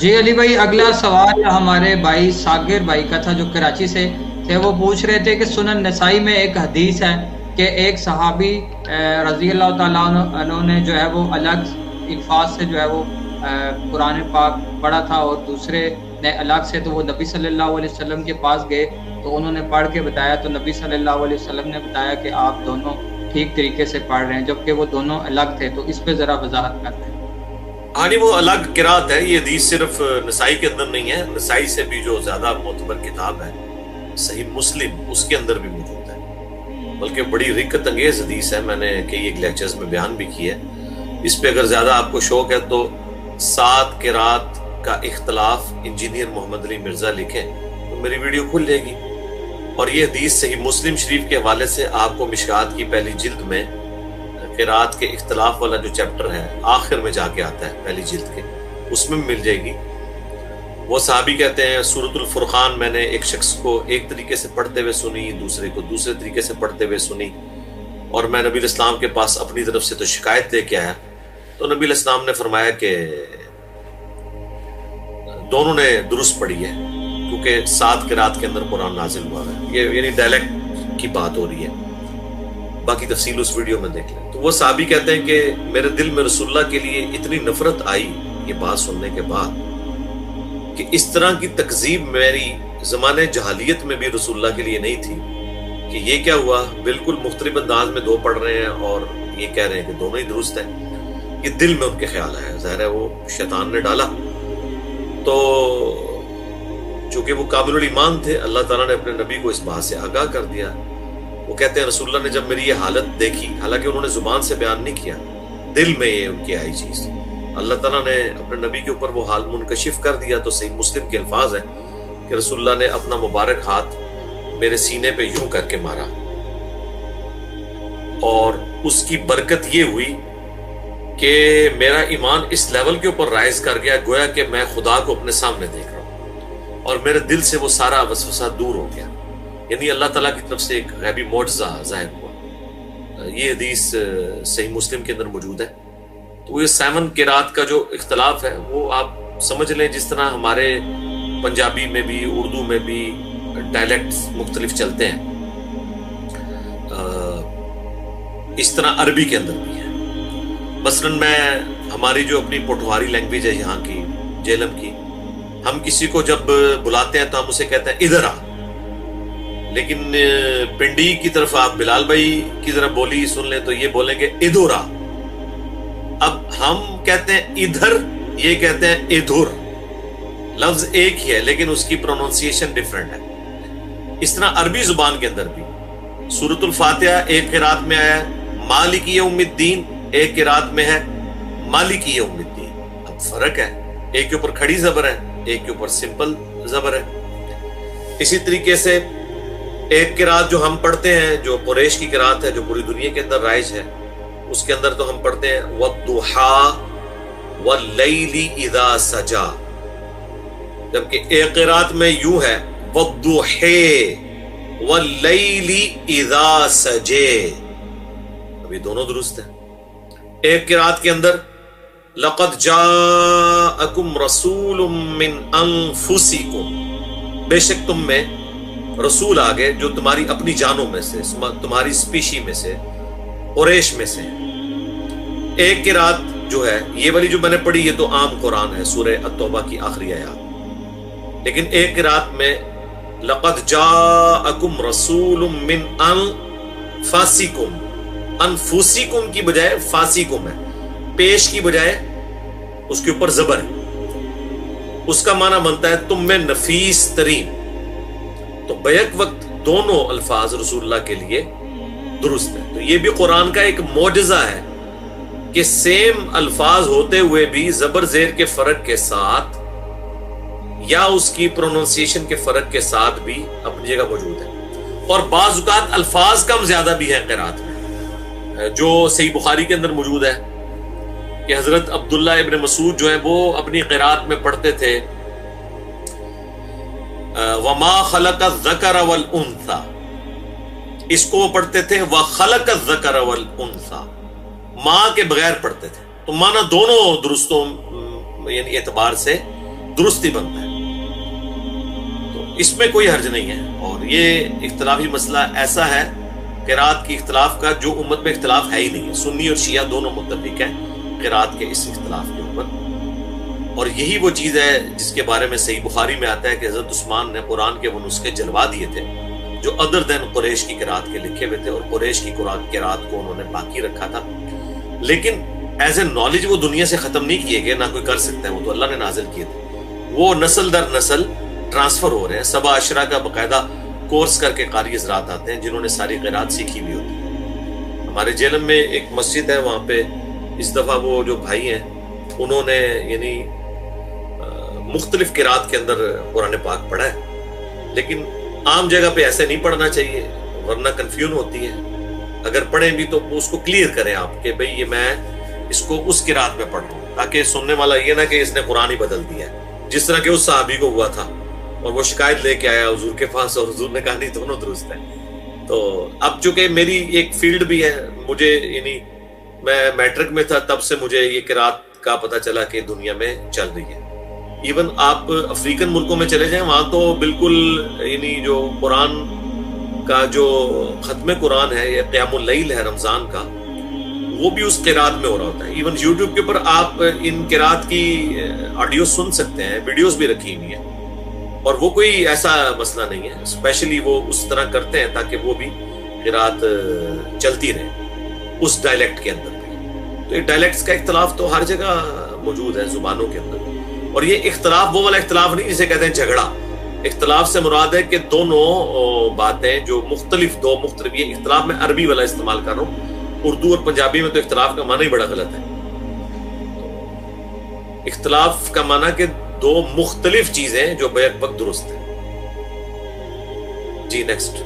جی علی بھائی، اگلا سوال ہمارے بھائی ساگر بھائی کا تھا جو کراچی سے تھے۔ وہ پوچھ رہے تھے کہ سنن نسائی میں ایک حدیث ہے کہ ایک صحابی رضی اللہ تعالیٰ عنہ نے جو ہے وہ الگ الفاظ سے جو ہے وہ قرآن پاک پڑھا تھا، اور دوسرے نے الگ سے، تو وہ نبی صلی اللہ علیہ وسلم کے پاس گئے تو انہوں نے پڑھ کے بتایا، تو نبی صلی اللہ علیہ وسلم نے بتایا کہ آپ دونوں ٹھیک طریقے سے پڑھ رہے ہیں، جبکہ وہ دونوں الگ تھے۔ تو اس پہ ذرا وضاحت کرتے ہیں۔ ہاں جی، وہ الگ قرات ہے۔ یہ حدیث صرف نسائی کے اندر نہیں ہے، نسائی سے بھی جو زیادہ معتبر کتاب ہے صحیح مسلم، اس کے اندر بھی موجود ہے، بلکہ بڑی رکت انگیز حدیث ہے۔ میں نے کئی ایک لیکچرز میں بیان بھی کی ہے اس پہ۔ اگر زیادہ آپ کو شوق ہے تو 7 قرات کا اختلاف انجینئر محمد علی مرزا لکھیں تو میری ویڈیو کھل جائے گی، اور یہ حدیث صحیح مسلم شریف کے حوالے سے آپ کو مشکات کی پہلی جلد میں قرات کے اختلاف والا جو چیپٹر ہے آخر میں جا کے آتا ہے پہلی جلد کے، اس میں مل جائے گی۔ وہ صحابی کہتے ہیں سورۃ الفرقان میں نے ایک شخص کو ایک طریقے سے پڑھتے ہوئے سنی، دوسرے کو دوسرے طریقے سے پڑھتے ہوئے سنی، اور میں نبی علیہ السلام کے پاس اپنی طرف سے تو شکایت لے کے آیا، تو نبی علیہ السلام نے فرمایا کہ دونوں نے درست پڑھی ہے، کیونکہ 7 قرات کے اندر قرآن نازل ہوا ہے۔ یہ یعنی ڈائلیکٹ کی بات ہو رہی ہے، باقی تفصیل اس ویڈیو میں دیکھ لیں۔ تو وہ صحابی کہتے ہیں کہ میرے دل میں رسول اللہ کے لیے اتنی نفرت آئی یہ بات سننے کے بعد کہ اس طرح کی تکذیب میری زمانے جہالیت میں بھی رسول اللہ کے لیے نہیں تھی، کہ یہ کیا ہوا، بالکل مختلف انداز میں دو پڑھ رہے ہیں اور یہ کہہ رہے ہیں کہ دونوں ہی درست ہیں۔ یہ دل میں ان کے خیال آیا، ظاہر ہے وہ شیطان نے ڈالا۔ تو چونکہ وہ کامل الایمان تھے، اللہ تعالیٰ نے اپنے نبی کو اس بات سے آگاہ کر دیا۔ وہ کہتے ہیں رسول اللہ نے جب میری یہ حالت دیکھی، حالانکہ انہوں نے زبان سے بیان نہیں کیا، دل میں یہ ان کی آئی چیز، اللہ تعالیٰ نے اپنے نبی کے اوپر وہ حال منکشف کر دیا۔ تو صحیح مسلم کے الفاظ ہیں کہ رسول اللہ نے اپنا مبارک ہاتھ میرے سینے پہ یوں کر کے مارا، اور اس کی برکت یہ ہوئی کہ میرا ایمان اس لیول کے اوپر رائز کر گیا، گویا کہ میں خدا کو اپنے سامنے دیکھ رہا ہوں، اور میرے دل سے وہ سارا وسوسہ دور ہو گیا۔ یعنی اللہ تعالیٰ کی طرف سے ایک غیبی معجزہ ظاہر ہوا۔ یہ حدیث صحیح مسلم کے اندر موجود ہے۔ تو یہ 7 قرات کا جو اختلاف ہے وہ آپ سمجھ لیں جس طرح ہمارے پنجابی میں بھی، اردو میں بھی ڈائلیکٹس مختلف چلتے ہیں، اس طرح عربی کے اندر بھی ہے۔ مثلاً میں ہماری جو اپنی پوٹھوہاری لینگویج ہے یہاں کی، جیلم کی، ہم کسی کو جب بلاتے ہیں تو ہم اسے کہتے ہیں ادھر آ، لیکن پنڈی کی طرف آپ بلال بھائی کی طرف بولی سن لیں تو یہ بولیں گے ادھر آ۔ اب ہم کہتے ہیں ادھر، یہ کہتے ہیں ادھر، لفظ ایک ہی ہے لیکن اس کی پروننسیشن ڈیفرنٹ ہے۔ اس طرح عربی زبان کے اندر بھی سورۃ الفاتحہ ایک قرات میں آیا ہے مالک یوم الدین، ایک قرات میں ہے مالک یوم الدین۔ اب فرق ہے، ایک کے اوپر کھڑی زبر ہے، ایک کے اوپر سمپل زبر ہے۔ اسی طریقے سے ایک قرات جو ہم پڑھتے ہیں، جو قریش کی قرات ہے، جو پوری دنیا کے اندر رائج ہے، اس کے اندر تو ہم پڑھتے ہیں وَالضُّحَىٰ وَاللَّيْلِ إِذَا سَجَىٰ، جبکہ ایک قرات میں یوں ہے وَالضُّحَىٰ وَاللَّيْلِ إِذَا سَجَىٰ۔ ابھی دونوں درست ہیں۔ ایک قرات کے اندر لَقَدْ جَاءَكُمْ رَسُولٌ مِّنْ أَنفُسِكُمْ، بے شک تم میں رسول آگے جو تمہاری اپنی جانوں میں سے، تمہاری سپیشی میں سے، قریش میں سے۔ ایک قرات جو ہے یہ والی جو میں نے پڑھی، یہ تو عام قرآن ہے، سورہ التوبہ کی آخری آیات، لیکن ایک قرات میں لَقَدْ جَاءَكُمْ رَسُولٌ مِّنْ أَنفُسِكُمْ، انفسکم کی بجائے فاسکم ہے، پیش کی بجائے اس کے اوپر زبر ہے، اس کا معنی بنتا ہے تم میں نفیس ترین۔ تو بیک وقت دونوں الفاظ رسول اللہ کے لیے درست ہے۔ تو یہ بھی قرآن کا ایک معجزہ ہے کہ سیم الفاظ ہوتے ہوئے بھی زبر زیر کے فرق کے ساتھ یا اس کی پروننسیشن کے فرق کے ساتھ بھی اپنی جگہ موجود ہے، اور بعض اوقات الفاظ کم زیادہ بھی ہیں قرات میں، جو صحیح بخاری کے اندر موجود ہے کہ حضرت عبداللہ ابن مسعود جو ہیں وہ اپنی قرات میں پڑھتے تھے وَمَا خَلَقَ الذَّكَرَ وَالْأُنثَى، اس کو وہ پڑھتے تھے وَخَلَقَ الذَّكَرَ وَالْأُنثَى، ماں کے بغیر پڑھتے تھے۔ تو معنی دونوں درستوں یعنی اعتبار سے درست ہی بنتا ہے. تو اس میں کوئی حرج نہیں ہے. اور یہ اختلافی مسئلہ ایسا ہے قرات کی اختلاف کا جو امت میں اختلاف ہے ہی نہیں ہے. سنی اور شیعہ دونوں متفق ہیں قرات کے اس اختلاف کے اوپر. اور یہی وہ چیز ہے جس کے بارے میں صحیح بخاری میں آتا ہے کہ حضرت عثمان نے قرآن کے وہ نسخے جلوا دیے تھے جو ادر دین قریش کی قرات کے لکھے ہوئے تھے, اور قریش کی قرات کو انہوں نے باقی رکھا تھا. لیکن ایز اے نالج وہ دنیا سے ختم نہیں کیے گئے, نہ کوئی کر سکتا ہے, وہ تو اللہ نے نازل کیے تھے. وہ نسل در نسل ٹرانسفر ہو رہے ہیں. سبا عشرہ کا باقاعدہ کورس کر کے قاری حضرات آتے ہیں جنہوں نے ساری قرات سیکھی ہوئی ہوتی ہے. ہمارے جہلم میں ایک مسجد ہے, وہاں پہ اس دفعہ وہ جو بھائی ہیں انہوں نے یعنی مختلف قرات کے اندر قرآن پاک پڑھا ہے. لیکن عام جگہ پہ ایسے نہیں پڑھنا چاہیے ورنہ کنفیوژن ہوتی ہے. اگر پڑھیں بھی تو اس کو کلیئر کریں آپ کہ بھئی یہ میں اس کو اس قرات میں پڑھ رہا ہوں, تاکہ سننے والا یہ نہ کہ اس نے قرآن ہی بدل دیا ہے, جس طرح کہ اس صحابی کو ہوا تھا اور وہ شکایت لے کے آیا حضور کے پاس اور حضور نے کہا نہیں دونوں درست ہیں. تو اب چونکہ میری ایک فیلڈ بھی ہے, مجھے یعنی میں میٹرک میں تھا تب سے مجھے یہ قرات کا پتہ چلا کہ دنیا میں چل رہی ہے. ایون آپ افریقن ملکوں میں چلے جائیں وہاں تو بالکل یعنی جو قرآن کا جو ختم قرآن ہے یا قیام اللیل ہے رمضان کا, وہ بھی اس قرات میں ہو رہا ہوتا ہے. ایون یوٹیوب کے اوپر آپ ان قرات کی آڈیو سن سکتے ہیں, ویڈیوز بھی رکھی ہوئی ہیں, اور وہ کوئی ایسا مسئلہ نہیں ہے. اسپیشلی وہ اس طرح کرتے ہیں تاکہ وہ بھی قرات چلتی رہے اس ڈائلیکٹ کے اندر بھی. تو یہ ڈائلیکٹس کا اختلاف تو ہر جگہ موجود ہے زبانوں کے اندر. اور یہ اختلاف وہ والا اختلاف نہیں جسے کہتے ہیں جھگڑا. اختلاف سے مراد ہے کہ دونوں باتیں جو مختلف یہ اختلاف میں عربی والا استعمال کر رہا ہوں, اردو اور پنجابی میں تو اختلاف کا معنی ہی بڑا غلط ہے. اختلاف کا معنی کہ دو مختلف چیزیں جو بیک وقت درست ہیں. جی نیکسٹ.